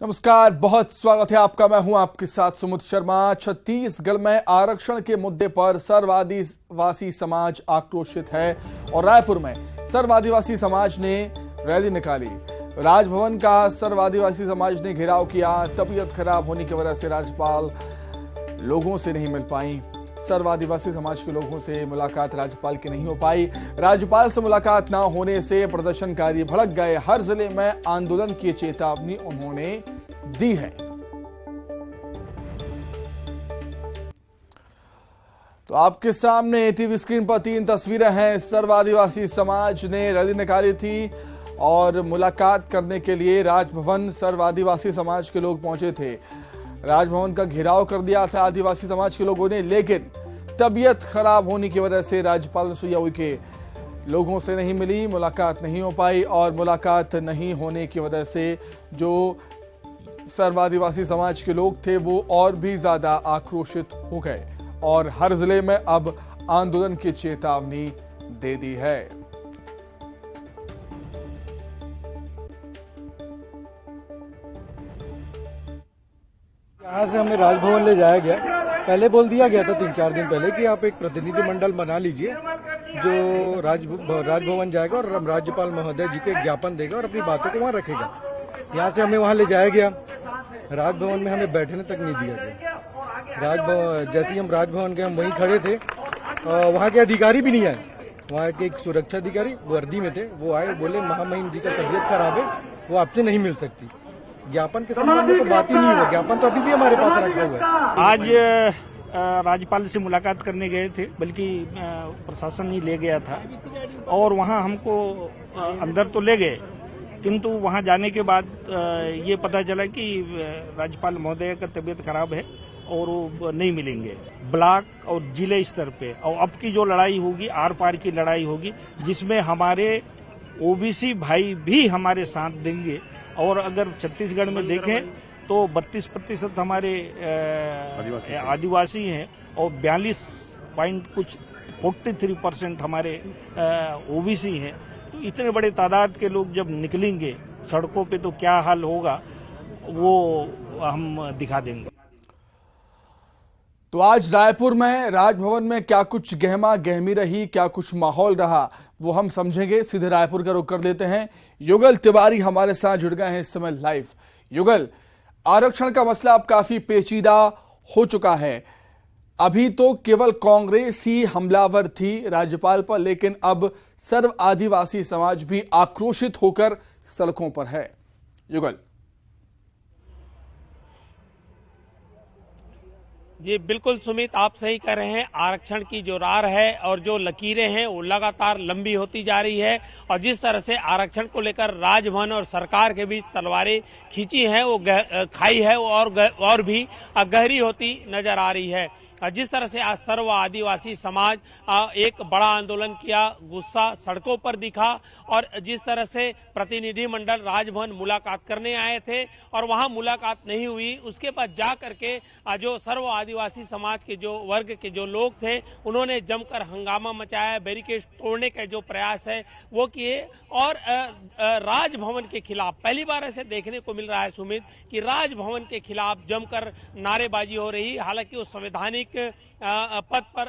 नमस्कार, बहुत स्वागत है आपका। मैं हूं आपके साथ सुमित शर्मा। छत्तीसगढ़ में आरक्षण के मुद्दे पर सर्व आदिवासी समाज आक्रोशित है और रायपुर में सर्व आदिवासी समाज ने रैली निकाली। राजभवन का सर्व आदिवासी समाज ने घेराव किया। तबीयत खराब होने की वजह से राज्यपाल लोगों से नहीं मिल पाई। सर्व आदिवासी समाज के लोगों से मुलाकात राज्यपाल की नहीं हो पाई। राज्यपाल से मुलाकात न होने से प्रदर्शनकारी भड़क गए। हर जिले में आंदोलन की चेतावनी उन्होंने दी है। तो आपके सामने टीवी स्क्रीन पर 3 तस्वीरें हैं। सर्व आदिवासी समाज ने रैली निकाली थी और मुलाकात करने के लिए राजभवन सर्व आदिवासी समाज के लोग पहुंचे थे। राजभवन का घेराव कर दिया था आदिवासी समाज के लोगों ने, लेकिन तबीयत खराब होने की वजह से राज्यपाल अनुसुईया उइके लोगों से नहीं मिली, मुलाकात नहीं हो पाई। और मुलाकात नहीं होने की वजह से जो सर्व आदिवासी समाज के लोग थे वो और भी ज्यादा आक्रोशित हो गए और हर जिले में अब आंदोलन की चेतावनी दे दी है। यहाँ से हमें राजभवन ले जाया गया। पहले बोल दिया गया था 3-4 दिन पहले कि आप एक प्रतिनिधिमंडल बना लीजिए जो राजभवन जाएगा और राज्यपाल महोदय जी को एक ज्ञापन देगा और अपनी बातों को वहाँ रखेगा। यहाँ से हमें वहाँ ले जाया गया। राजभवन में हमें बैठने तक नहीं दिया गया। जैसे ही हम राजभवन गए, हम वहीं खड़े थे, वहाँ के अधिकारी भी नहीं आए। वहाँ के एक सुरक्षा अधिकारी वर्दी में थे, वो आए, बोले महामहिम जी का तबीयत खराब है, वो आपसे नहीं मिल सकती। ज्ञापन के संबंध में तो बात ही नहीं हुआ। ज्ञापन तो अभी भी हमारे पास रखा हुआ है। आज राज्यपाल से मुलाकात करने गए थे, बल्कि प्रशासन ही ले गया था और वहां हमको अंदर तो ले गए, किंतु वहां जाने के बाद ये पता चला कि राज्यपाल महोदय का तबीयत खराब है और वो नहीं मिलेंगे। ब्लॉक और जिले स्तर पे और अब की जो लड़ाई होगी, आर पार की लड़ाई होगी, जिसमें हमारे ओबीसी भाई भी हमारे साथ देंगे। और अगर छत्तीसगढ़ में देखें तो 32% हमारे आदिवासी हैं और 43% हमारे ओबीसी हैं। तो इतने बड़े तादाद के लोग जब निकलेंगे सड़कों पे तो क्या हाल होगा वो हम दिखा देंगे। तो आज रायपुर में राजभवन में क्या कुछ गहमा गहमी रही, क्या कुछ माहौल रहा, वो हम समझेंगे। सीधे रायपुर का रुख कर देते हैं। युगल तिवारी हमारे साथ जुड़ गए हैं इस समय लाइव। युगल, आरक्षण का मसला अब काफी पेचीदा हो चुका है। अभी तो केवल कांग्रेस ही हमलावर थी राज्यपाल पर, लेकिन अब सर्व आदिवासी समाज भी आक्रोशित होकर सड़कों पर है। युगल जी बिल्कुल सुमित, आप सही कह रहे हैं। आरक्षण की जो रार है और जो लकीरें हैं वो लगातार लंबी होती जा रही है और जिस तरह से आरक्षण को लेकर राजभवन और सरकार के बीच तलवारें खींची हैं वो खाई है और भी गहरी होती नजर आ रही है। जिस तरह से आज सर्व आदिवासी समाज एक बड़ा आंदोलन किया, गुस्सा सड़कों पर दिखा और जिस तरह से प्रतिनिधि मंडल राजभवन मुलाकात करने आए थे और वहां मुलाकात नहीं हुई, उसके बाद जा करके जो सर्व आदिवासी समाज के जो वर्ग के जो लोग थे उन्होंने जमकर हंगामा मचाया, बैरिकेड तोड़ने का जो प्रयास है वो किए और राजभवन के खिलाफ पहली बार ऐसे देखने को मिल रहा है सुमित कि राजभवन के खिलाफ जमकर नारेबाजी हो रही। हालांकि वो संवैधानिक पद पर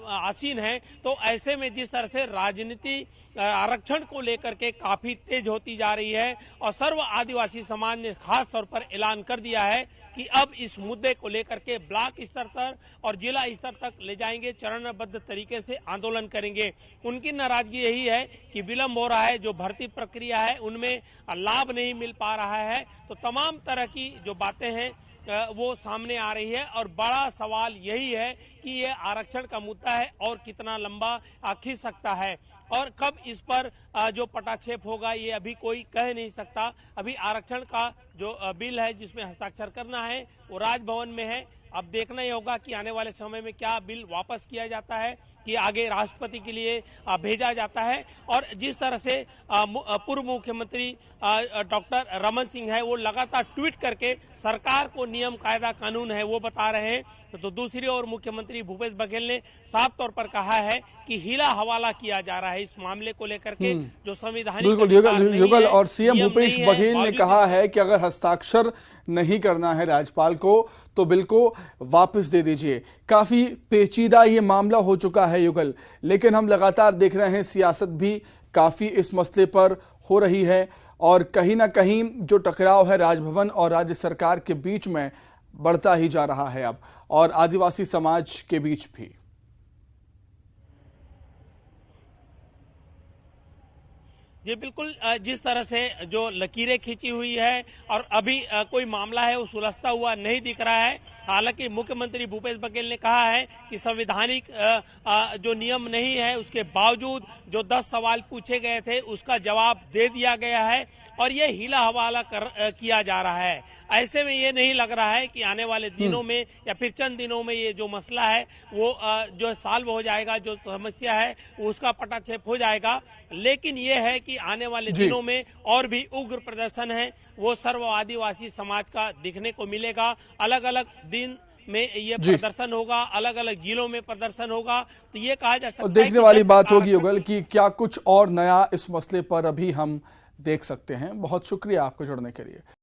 आसीन है, तो ऐसे में जिस तरह से राजनीति आरक्षण को लेकर के काफी तेज होती जा रही है और सर्व आदिवासी समाज ने खास तौर पर ऐलान कर दिया है कि अब इस मुद्दे को लेकर के ब्लॉक स्तर तक और जिला स्तर तक ले जाएंगे, चरणबद्ध तरीके से आंदोलन करेंगे। उनकी नाराजगी यही है कि विलंब हो रहा है, जो भर्ती प्रक्रिया है उनमें लाभ नहीं मिल पा रहा है। तो तमाम तरह की जो बातें हैं वो सामने आ रही है और बड़ा सवाल यही है कि ये आरक्षण का मुद्दा है और कितना लंबा खींच सकता है और कब इस पर जो पटाक्षेप होगा ये अभी कोई कह नहीं सकता। अभी आरक्षण का जो बिल है जिसमें हस्ताक्षर करना है वो राजभवन में है, अब देखना ही होगा कि आने वाले समय में क्या बिल वापस किया जाता है कि आगे राष्ट्रपति के लिए भेजा जाता है। और जिस तरह से पूर्व मुख्यमंत्री डॉक्टर रमन सिंह है वो लगातार ट्वीट करके सरकार को नियम कायदा कानून है वो बता रहे हैं, तो दूसरी ओर मुख्यमंत्री भूपेश बघेल ने साफ तौर पर कहा है कि हीला हवाला किया जा रहा है इस मामले को लेकर के, जो संविधानिक युगल और सीएम भूपेश बघेल ने कहा है कि अगर हस्ताक्षर नहीं करना है राज्यपाल को तो बिल को वापस दे दीजिए। काफी पेचीदा ये मामला हो चुका है युगल, लेकिन हम लगातार देख रहे हैं सियासत भी काफी इस मसले पर हो रही है और कहीं ना कहीं जो टकराव है राजभवन और राज्य सरकार के बीच में बढ़ता ही जा रहा है अब, और आदिवासी समाज के बीच भी। जी बिल्कुल, जिस तरह से जो लकीरें खींची हुई है और अभी कोई मामला है वो सुलझता हुआ नहीं दिख रहा है। हालांकि मुख्यमंत्री भूपेश बघेल ने कहा है कि संवैधानिक जो नियम नहीं है उसके बावजूद जो 10 सवाल पूछे गए थे उसका जवाब दे दिया गया है और ये हीला हवाला किया जा रहा है। ऐसे में ये नहीं लग रहा है कि आने वाले दिनों में या फिर चंद दिनों में ये जो मसला है वो जो सॉल्व हो जाएगा, जो समस्या है उसका पटाक्षेप हो जाएगा। लेकिन ये है कि आने वाले दिनों में और भी उग्र प्रदर्शन है वो सर्व आदिवासी समाज का दिखने को मिलेगा। अलग अलग दिन में ये प्रदर्शन होगा, अलग अलग जिलों में प्रदर्शन होगा। तो ये कहा जा सकता है देखने वाली बात होगी युगल कि क्या कुछ और नया इस मसले पर अभी हम देख सकते हैं। बहुत शुक्रिया आपको जुड़ने के लिए।